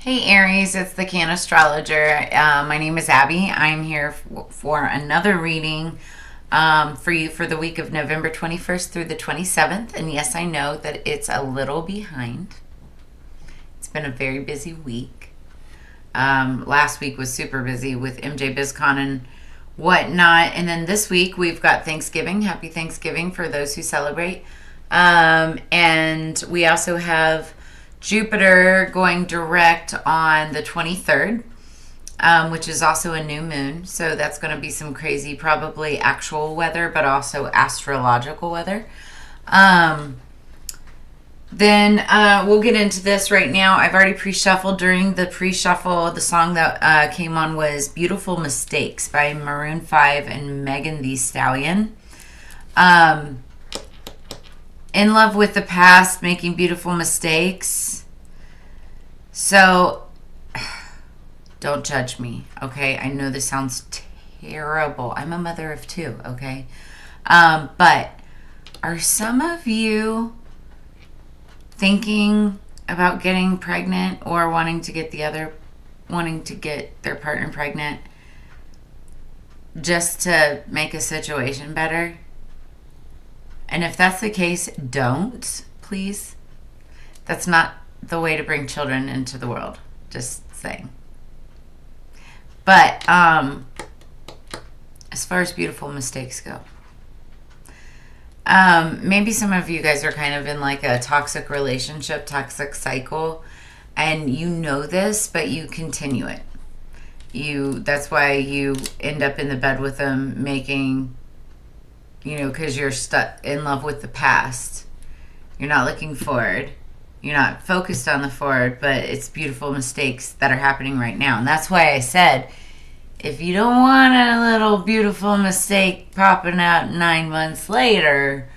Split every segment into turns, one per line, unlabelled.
Hey Aries, it's the Cannastrologer. My name is Abby. I'm here for another reading for you for the week of November 21st through the 27th. And yes, I know that it's a little behind. It's been a very busy week. Last week was super busy with MJ BizCon and whatnot. And then this week we've got Thanksgiving. Happy Thanksgiving for those who celebrate. And we also have Jupiter going direct on the 23rd, which is also a new moon. So that's going to be some crazy, probably actual weather, but also astrological weather. Then we'll get into this right now. I've already pre-shuffled. During the pre-shuffle, the song that came on was Beautiful Mistakes by Maroon 5 and Megan Thee Stallion. In love with the past, making beautiful mistakes. So, don't judge me, okay? I know this sounds terrible. I'm a mother of two, okay? But are some of you thinking about getting pregnant or wanting to get their partner pregnant just to make a situation better? And if that's the case, don't, please. That's not the way to bring children into the world. Just saying. But as far as beautiful mistakes go, maybe some of you guys are kind of in like a toxic relationship, toxic cycle, and you know this, but you continue it. That's why you end up in the bed with them making, because you're stuck in love with the past. You're not looking forward. You're not focused on the forward, but it's beautiful mistakes that are happening right now. And that's why I said, if you don't want a little beautiful mistake popping out 9 months later,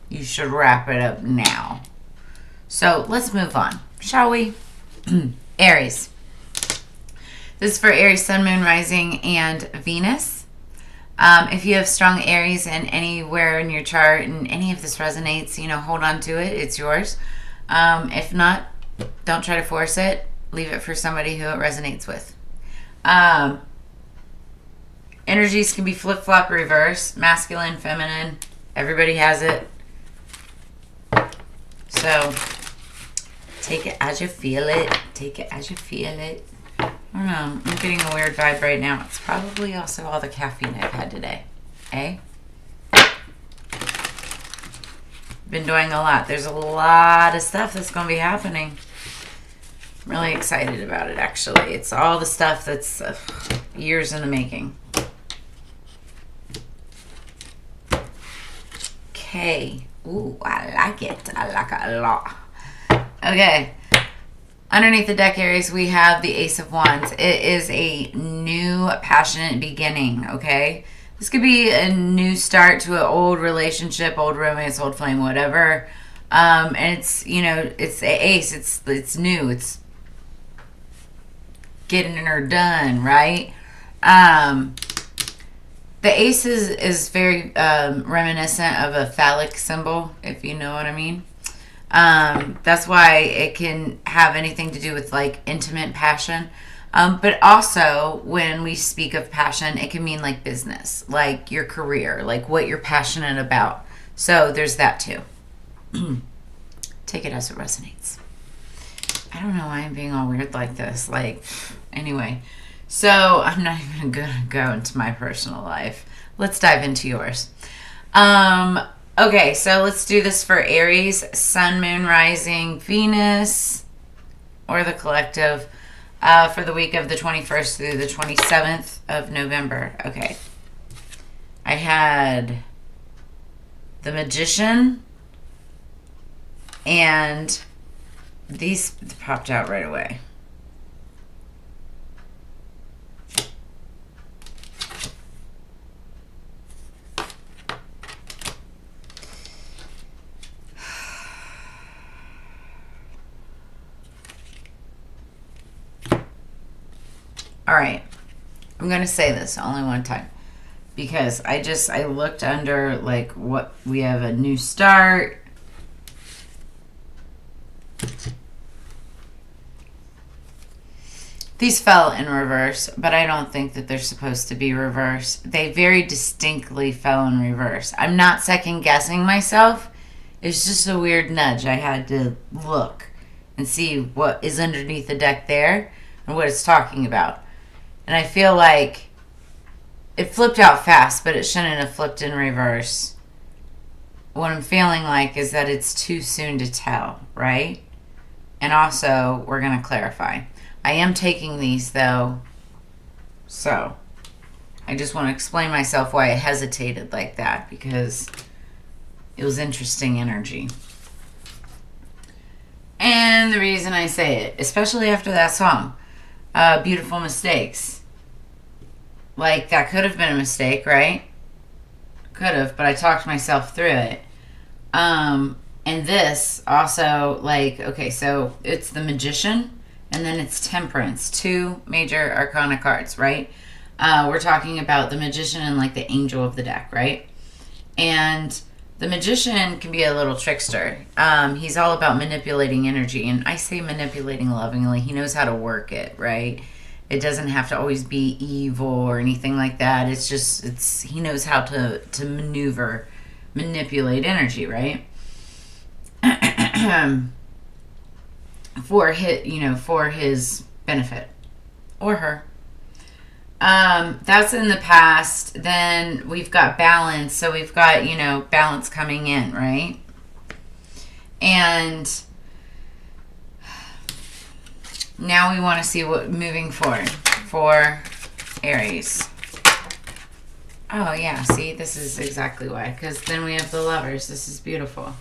you should wrap it up now. So let's move on, shall we? Aries. This is for Aries, Sun, Moon, Rising, and Venus. If you have strong Aries and anywhere in your chart and any of this resonates, hold on to it. It's yours. If not, don't try to force it. Leave it for somebody who it resonates with. Energies can be flip-flop, reverse, masculine, feminine. Everybody has it. So take it as you feel it. Take it as you feel it. I don't know. I'm getting a weird vibe right now. It's probably also all the caffeine I've had today. Been doing a lot. There's a lot of stuff that's going to be happening. I'm really excited about it, actually. It's all the stuff that's years in the making. Okay. Ooh, I like it. I like it a lot. Okay. Underneath the deck, Aries, we have the Ace of Wands. It is a new, passionate beginning, okay? This could be a new start to an old relationship, old romance, old flame, whatever. And it's, it's the Ace. It's new. It's getting her done, right? The Ace is very reminiscent of a phallic symbol, if you know what I mean. That's why it can have anything to do with like intimate passion. But also when we speak of passion, it can mean like business, like your career, like what you're passionate about. So there's that too. Take it as it resonates. I don't know why I'm being all weird like this. Anyway, so I'm not even gonna go into my personal life. Let's dive into yours. Okay, so let's do this for Aries, Sun, Moon, Rising, Venus, or the collective, for the week of the 21st through the 27th of November. Okay. I had the Magician, and these popped out right away. All right, I'm going to say this only one time because I looked under like what we have a new start. These fell in reverse, but I don't think that they're supposed to be reverse. They very distinctly fell in reverse. I'm not second guessing myself. It's just a weird nudge. I had to look and see what is underneath the deck there and what it's talking about. And I feel like it flipped out fast, but it shouldn't have flipped in reverse. What I'm feeling like is that it's too soon to tell, right? And also, we're going to clarify. I am taking these, though, so I just want to explain myself why I hesitated like that, because it was interesting energy. And the reason I say it, especially after that song, Beautiful Mistakes. Like, that could have been a mistake, right? Could have, but I talked myself through it. And this also, like, okay, so it's the Magician, and then it's Temperance, 2 major arcana cards, right? We're talking about the Magician and, like, the angel of the deck, right? And the Magician can be a little trickster. He's all about manipulating energy, and I say manipulating lovingly. He knows how to work it, right? It doesn't have to always be evil or anything like that. It's just, he knows how to manipulate energy, right? For his benefit, or her. That's in the past. Then we've got balance. So we've got, balance coming in, right? And now we want to see what moving forward for Aries. Oh, yeah. See, this is exactly why. Because then we have the Lovers. This is beautiful.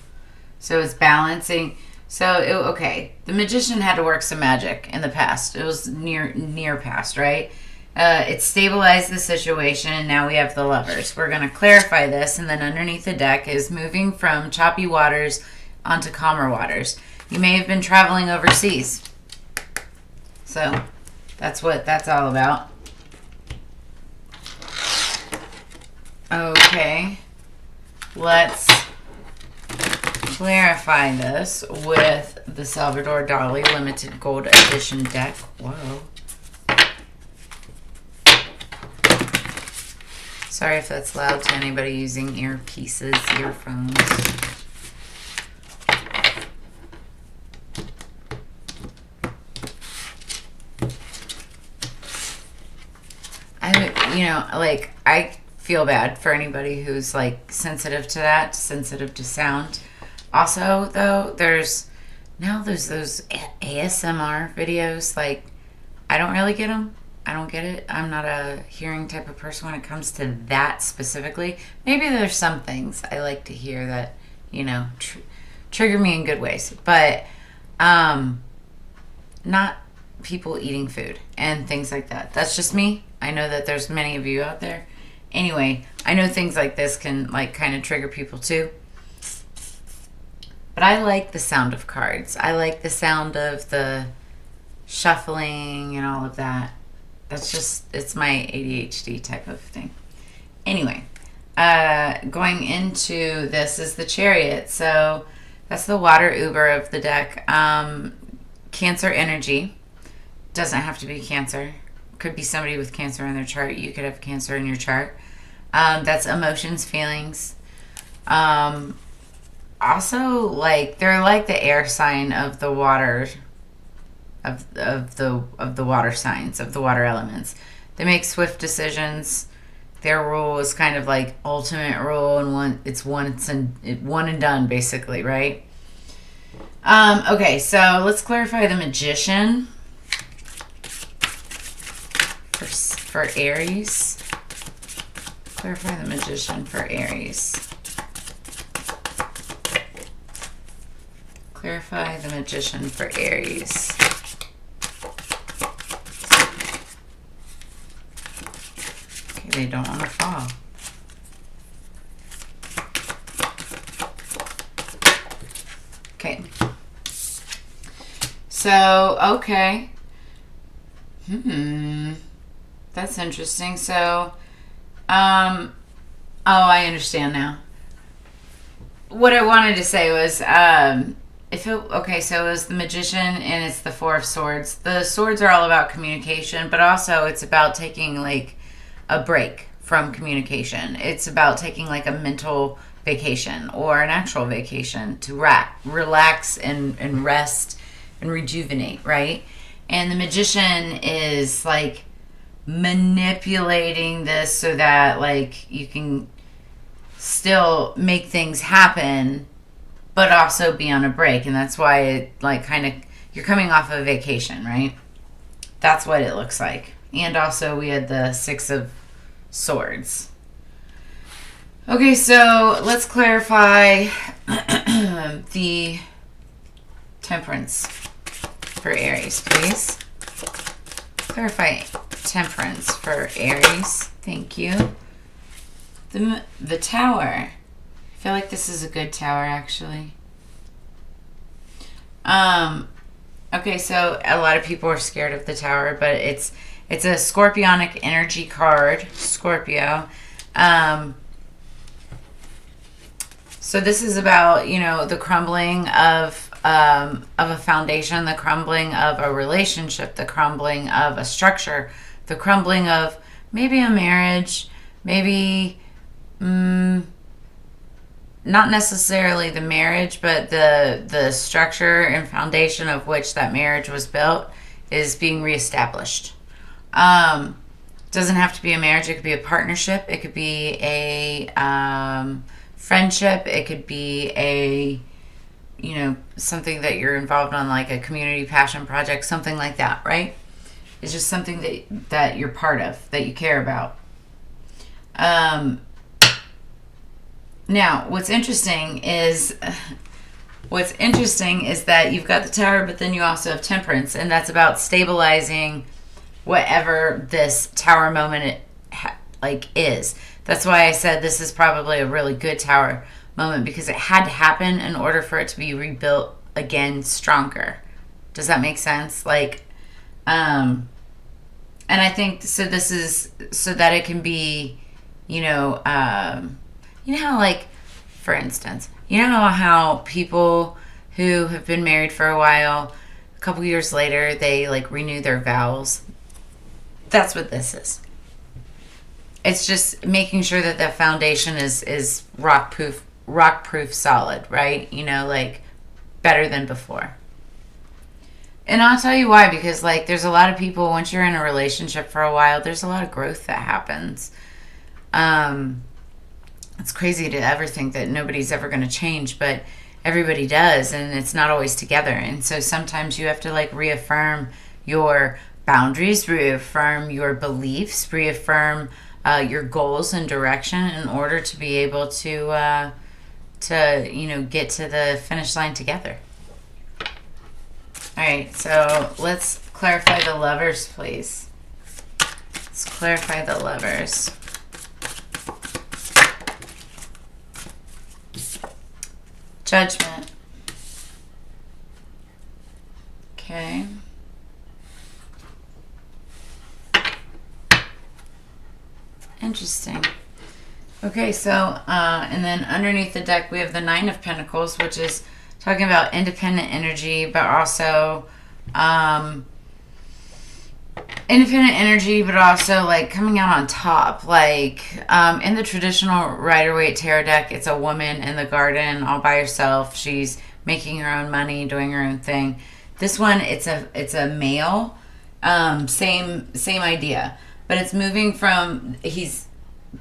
So it's balancing. So, okay. The Magician had to work some magic in the past. It was near past, right? It stabilized the situation, and now we have the Lovers. We're going to clarify this, and then underneath the deck is moving from choppy waters onto calmer waters. You may have been traveling overseas. So, that's what that's all about. Okay. Let's clarify this with the Salvador Dali limited gold edition deck. Whoa. Sorry if that's loud to anybody using earpieces, earphones. I feel bad for anybody who's like sensitive to that, sensitive to sound. Also, though, there's those ASMR videos. Like, I don't really get them. I don't get it. I'm not a hearing type of person when it comes to that specifically. Maybe there's some things I like to hear that, trigger me in good ways. But not people eating food and things like that. That's just me. I know that there's many of you out there. Anyway, I know things like this can like kind of trigger people too. But I like the sound of cards. I like the sound of the shuffling and all of that. It's my ADHD type of thing. Anyway, going into this is the Chariot. So that's the water uber of the deck. Cancer energy. Doesn't have to be Cancer. Could be somebody with Cancer in their chart. You could have Cancer in your chart. That's emotions, feelings. Also, like, they're like the air sign of the water, of the water signs, of the water elements. They make swift decisions. Their rule is kind of like ultimate rule, and one and done, basically, right? Okay, so let's clarify the Magician for Aries. Clarify the Magician for Aries. Clarify the Magician for Aries. Okay, they don't want to fall. Okay. So, okay. That's interesting. So, oh, I understand now. What I wanted to say was, Okay, so it was the Magician and it's the Four of Swords. The swords are all about communication, but also it's about taking like a break from communication. It's about taking like a mental vacation or an actual vacation to relax and rest and rejuvenate, right? And the Magician is like manipulating this so that like you can still make things happen but also be on a break. And that's why it like kind of, you're coming off of vacation, right? That's what it looks like. And also we had the Six of Swords. Okay, so let's clarify the Temperance for Aries, please. Clarify Temperance for Aries. Thank you. The Tower. I feel like this is a good tower, actually. Okay, so a lot of people are scared of the Tower, but it's a scorpionic energy card, Scorpio. So this is about, you know, the crumbling of a foundation, the crumbling of a relationship, the crumbling of a structure, the crumbling of maybe a marriage, maybe not necessarily the marriage, but the structure and foundation of which that marriage was built is being reestablished. Doesn't have to be a marriage. It could be a partnership. It could be a friendship. It could be a, you know, something that you're involved on, like a community passion project, something like that, right? It's just something that you're part of, that you care about. Now, what's interesting is that you've got the Tower, but then you also have Temperance, and that's about stabilizing whatever this Tower moment is. That's why I said this is probably a really good Tower moment, because it had to happen in order for it to be rebuilt again stronger. Does that make sense? Like, and I think so. This is so that it can be, you know how, like, for instance, you know how people who have been married for a while, a couple years later, they like renew their vows. That's what this is. It's just making sure that the foundation is rock proof solid, right? You know, like better than before. And I'll tell you why, because like there's a lot of people, once you're in a relationship for a while, there's a lot of growth that happens. It's crazy to ever think that nobody's ever going to change, but everybody does, and it's not always together. And so sometimes you have to like reaffirm your boundaries, reaffirm your beliefs, reaffirm your goals and direction in order to be able to get to the finish line together. All right, so let's clarify the Lovers, please. Let's clarify the Lovers. Judgment. Okay. Interesting. Okay, so and then underneath the deck we have the Nine of Pentacles, which is talking about independent energy, but also independent energy, but also like coming out on top. Like in the traditional Rider-Waite tarot deck, it's a woman in the garden all by herself. She's making her own money, doing her own thing. This one, it's a male. Same idea, but it's moving from, he's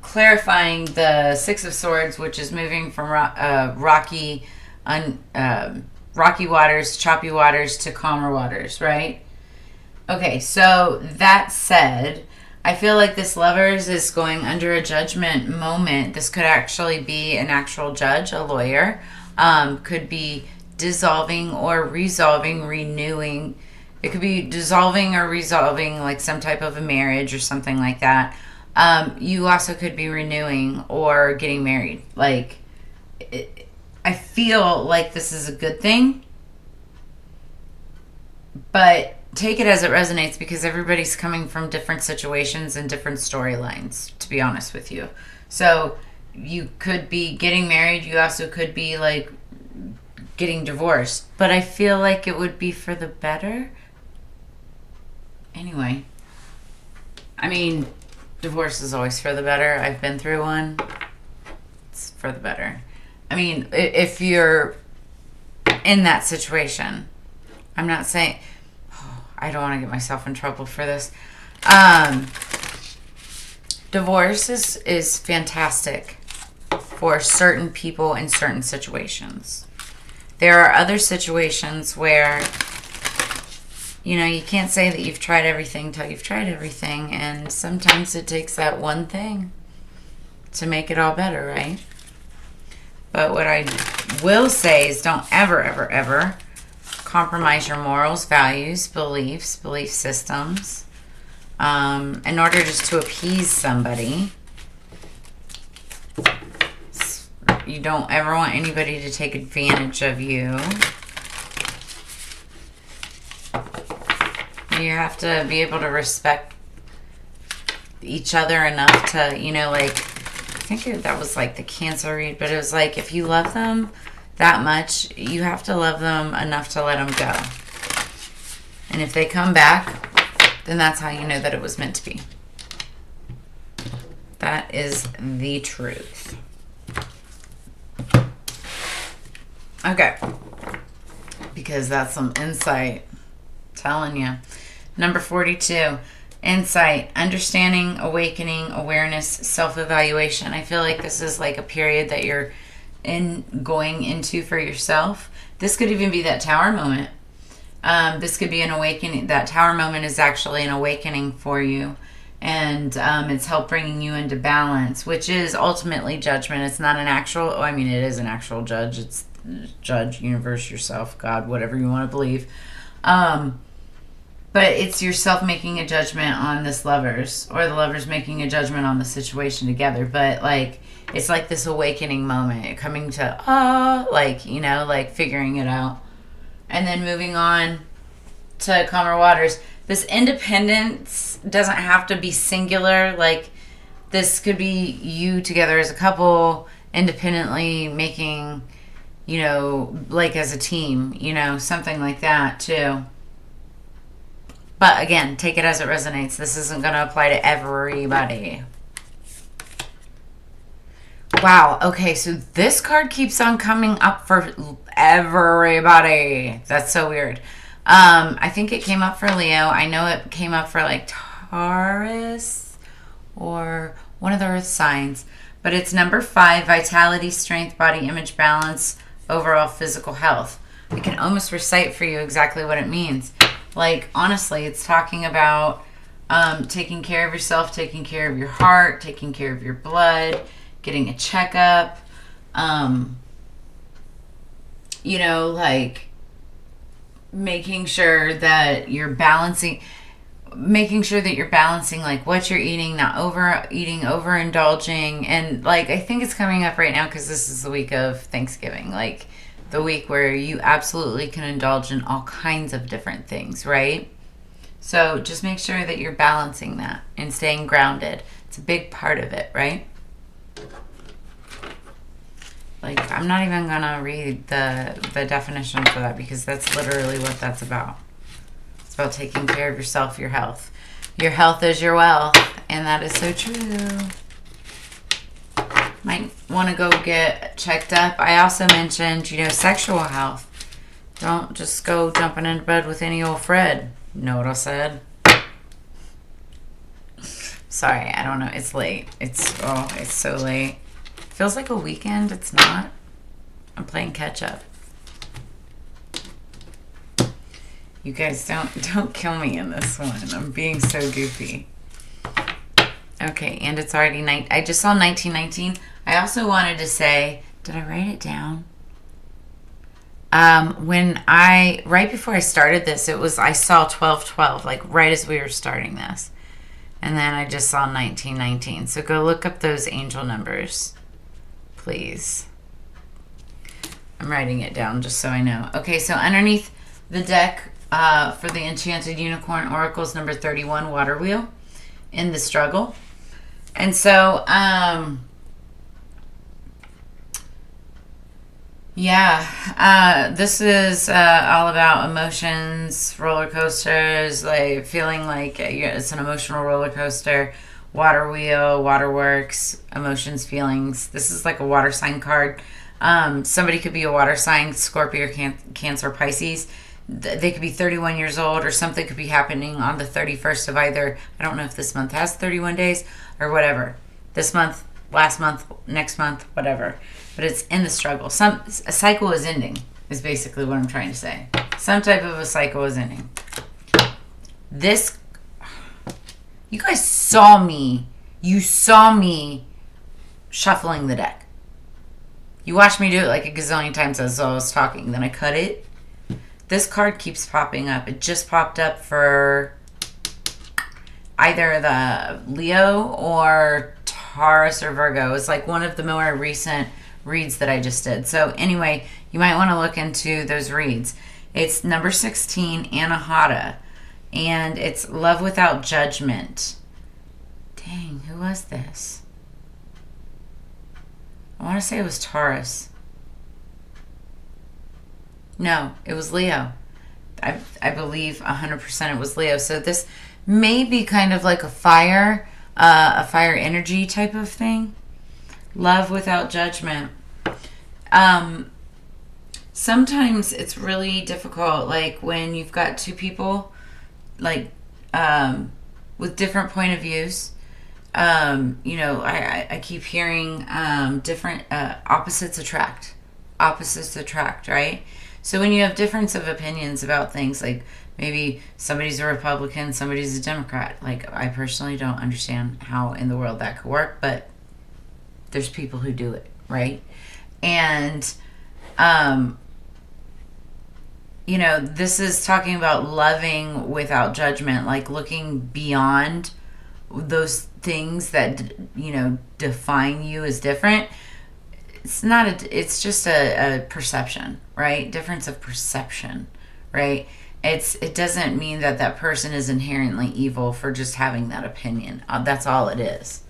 clarifying the Six of Swords, which is moving from rocky waters, choppy waters to calmer waters, right? Okay, so that said, I feel like this Lovers is going under a judgment moment. This could actually be an actual judge, a lawyer. Could be dissolving or resolving, renewing. It could be dissolving or resolving, like some type of a marriage or something like that. You also could be renewing or getting married. Like, I feel like this is a good thing, but take it as it resonates, because everybody's coming from different situations and different storylines, to be honest with you. So you could be getting married. You also could be like getting divorced, but I feel like it would be for the better. Anyway, I mean, divorce is always for the better. I've been through one. It's for the better. I mean, if you're in that situation, I'm not saying, I don't want to get myself in trouble for this. Divorce is fantastic for certain people in certain situations. There are other situations where, you know, you can't say that you've tried everything till you've tried everything, and sometimes it takes that one thing to make it all better, right? But what I will say is don't ever, ever, ever compromise your morals, values, beliefs, belief systems in order just to appease somebody. You don't ever want anybody to take advantage of you. You have to be able to respect each other enough to, you know, like, I think that was like the Cancer read, but it was like, if you love them that much, you have to love them enough to let them go. And if they come back, then that's how you know that it was meant to be. That is the truth. Okay. Because that's some insight. Telling you. Number 42. Insight, understanding, awakening, awareness, self-evaluation. I feel like this is like a period that you're going into for yourself. This could even be that tower moment. This could be an awakening. That tower moment is actually an awakening for you. And it's help bringing you into balance, which is ultimately judgment. It's not an actual, I mean, it is an actual judge. It's judge, universe, yourself, God, whatever you want to believe. But it's yourself making a judgment on this lovers, or the lovers making a judgment on the situation together. But like, it's like this awakening moment, coming to, like, you know, like figuring it out. And then moving on to calmer waters. This independence doesn't have to be singular. Like, this could be you together as a couple, independently making, you know, like as a team, you know, something like that too. But again, take it as it resonates. This isn't going to apply to everybody. Wow. Okay, so this card keeps on coming up for everybody. That's so weird. I think it came up for Leo. I know it came up for like Taurus or one of the earth signs. But it's number 5, vitality, strength, body image, balance, overall physical health. I can almost recite for you exactly what it means. Like, honestly, it's talking about taking care of yourself, taking care of your heart, taking care of your blood, getting a checkup, you know, like making sure that you're balancing, like what you're eating, not overeating, overindulging. And like, I think it's coming up right now because this is the week of Thanksgiving, like the week where you absolutely can indulge in all kinds of different things, right? So just make sure that you're balancing that and staying grounded. It's a big part of it, right? Like, I'm not even going to read the definition for that because that's literally what that's about. It's about taking care of yourself, your health. Your health is your wealth, and that is so true. Might want to go get checked up. I also mentioned, you know, sexual health. Don't just go jumping into bed with any old Fred. Know what I said? Sorry, I don't know. It's late. It's so late. Feels like a weekend. It's not. I'm playing catch up. You guys don't kill me in this one. I'm being so goofy. Okay, and it's already night. I just saw 1919. I also wanted to say, did I write it down? Right before I started this, I saw 1212, like right as we were starting this. And then I just saw 1919. So go look up those angel numbers, please. I'm writing it down just so I know. Okay, so underneath the deck for the Enchanted Unicorn Oracles, number 31, Water Wheel, in the struggle. And so, Yeah, this is all about emotions, roller coasters, like feeling like it's an emotional roller coaster, water wheel, waterworks, emotions, feelings. This is like a water sign card. Somebody could be a water sign, Scorpio, Cancer, Pisces. They could be 31 years old, or something could be happening on the 31st of either. I don't know if this month has 31 days or whatever. This month, last month, next month, whatever. But it's in the struggle. A cycle is ending, is basically what I'm trying to say. Some type of a cycle is ending. This, you guys saw me. You saw me shuffling the deck. You watched me do it like a gazillion times as I was talking. Then I cut it. This card keeps popping up. It just popped up for either the Leo or Taurus or Virgo. It's like one of the more recent reads that I just did. So anyway, you might want to look into those reads. It's number 16, Anahata, and it's Love Without Judgment. Dang, who was this? I want to say it was Taurus. No, it was Leo. I believe 100% it was Leo. So this may be kind of like a fire energy type of thing. Love without judgment. Sometimes it's really difficult, like when you've got two people, like with different point of views. I keep hearing different opposites attract. Opposites attract, right? So when you have difference of opinions about things, like maybe somebody's a Republican, somebody's a Democrat. Like, I personally don't understand how in the world that could work, but there's people who do it, right? And, this is talking about loving without judgment, like looking beyond those things that, define you as different. It's just a perception, right? Difference of perception, right? It doesn't mean that person is inherently evil for just having that opinion. That's all it is.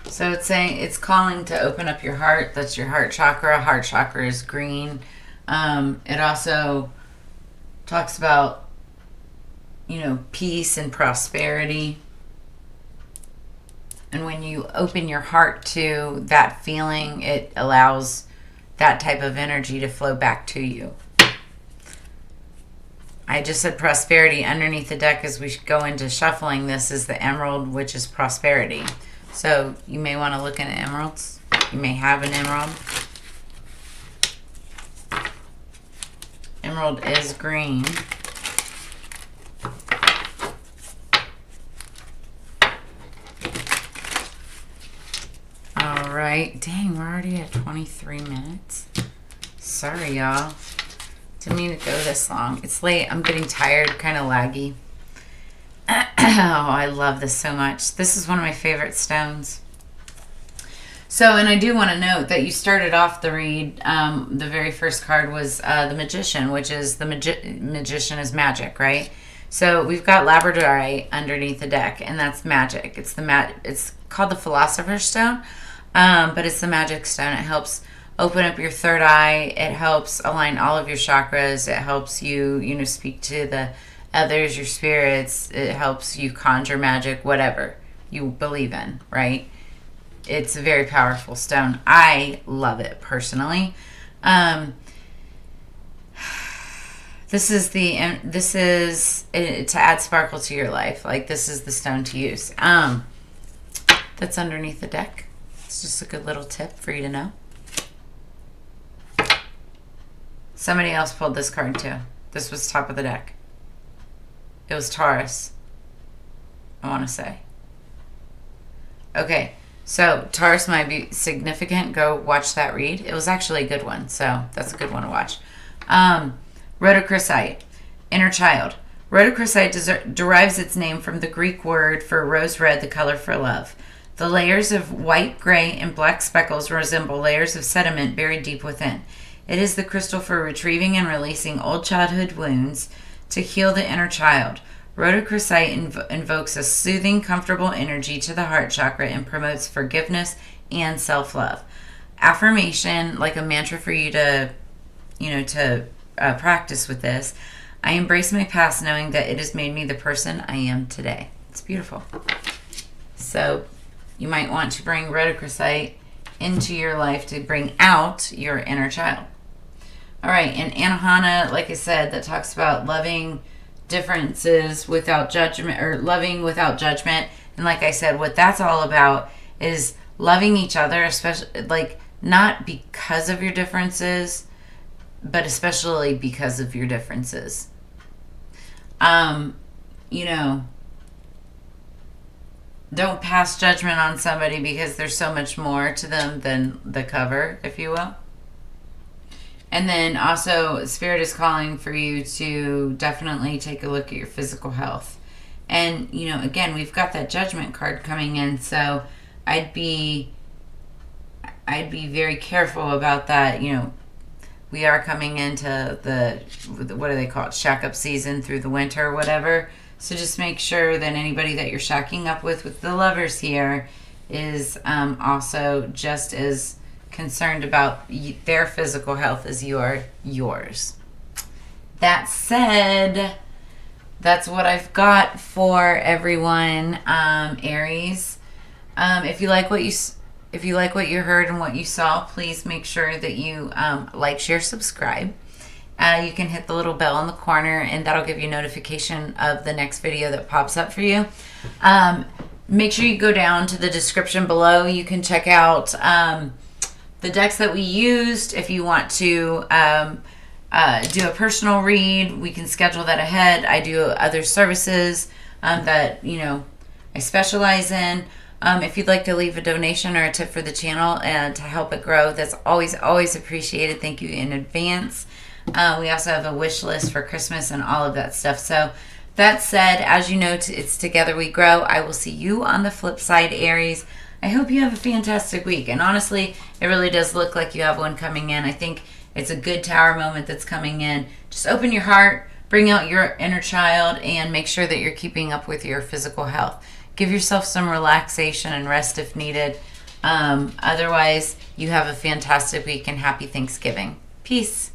So it's saying, it's calling to open up your heart. That's your heart chakra. Heart chakra is green. It also talks about, peace and prosperity. And when you open your heart to that feeling, it allows that type of energy to flow back to you. I just said prosperity. Underneath the deck, as we go into shuffling, this is the emerald, which is prosperity. So you may want to look into emeralds. You may have an emerald. Emerald is green. All right. Dang, we're already at 23 minutes. Sorry, y'all. Didn't mean to go this long. It's late. I'm getting tired, kind of laggy. Oh, I love this so much. This is one of my favorite stones. So, and I do want to note that you started off the read, the very first card was the Magician, which is the Magician is magic, right? So we've got Labradorite underneath the deck, and that's magic. It's it's called the Philosopher's Stone, but it's the magic stone. It helps open up your third eye. It helps align all of your chakras. It helps you, speak to the others, your spirits. It helps you conjure magic, whatever you believe in, right? It's a very powerful stone. I love it personally. This is to add sparkle to your life. Like, this is the stone to use. That's underneath the deck. It's just a good little tip for you to know. Somebody else pulled this card too. This was top of the deck. It was Taurus, I want to say. Okay, so Taurus might be significant. Go watch that read. It was actually a good one, so that's a good one to watch. Rhodochrosite, inner child. Rhodochrosite derives its name from the Greek word for rose red, the color for love. The layers of white, gray, and black speckles resemble layers of sediment buried deep within. It is the crystal for retrieving and releasing old childhood wounds to heal the inner child. Rhodochrosite invokes a soothing, comfortable energy to the heart chakra and promotes forgiveness and self-love. Affirmation, like a mantra for you to, practice with this. I embrace my past knowing that it has made me the person I am today. It's beautiful. So you might want to bring rhodochrosite into your life to bring out your inner child. All right, and Anahana, like I said, that talks about loving differences without judgment, or loving without judgment. And like I said, what that's all about is loving each other, especially like not because of your differences, but especially because of your differences. Don't pass judgment on somebody because there's so much more to them than the cover, if you will. And then also, Spirit is calling for you to definitely take a look at your physical health. And, again, we've got that Judgment card coming in, so I'd be very careful about that. We are coming into what do they call it, shack-up season through the winter or whatever. So just make sure that anybody that you're shacking up with the lovers here is also just as concerned about their physical health as you are yours. That said, that's what I've got for everyone, Aries. If you like what you heard and what you saw, please make sure that you like, share, subscribe. You can hit the little bell in the corner, and that'll give you notification of the next video that pops up for you. Make sure you go down to the description below. You can check out the decks that we used. If you want to do a personal read, we can schedule that ahead. I do other services that I specialize in. If you'd like to leave a donation or a tip for the channel and to help it grow, that's always appreciated. Thank you in advance. We also have a wish list for Christmas and all of that stuff. So that said, as you know, it's together we grow. I will see you on the flip side, Aries. I hope you have a fantastic week. And honestly, it really does look like you have one coming in. I think it's a good tower moment that's coming in. Just open your heart, bring out your inner child, and make sure that you're keeping up with your physical health. Give yourself some relaxation and rest if needed. Otherwise, you have a fantastic week and happy Thanksgiving. Peace.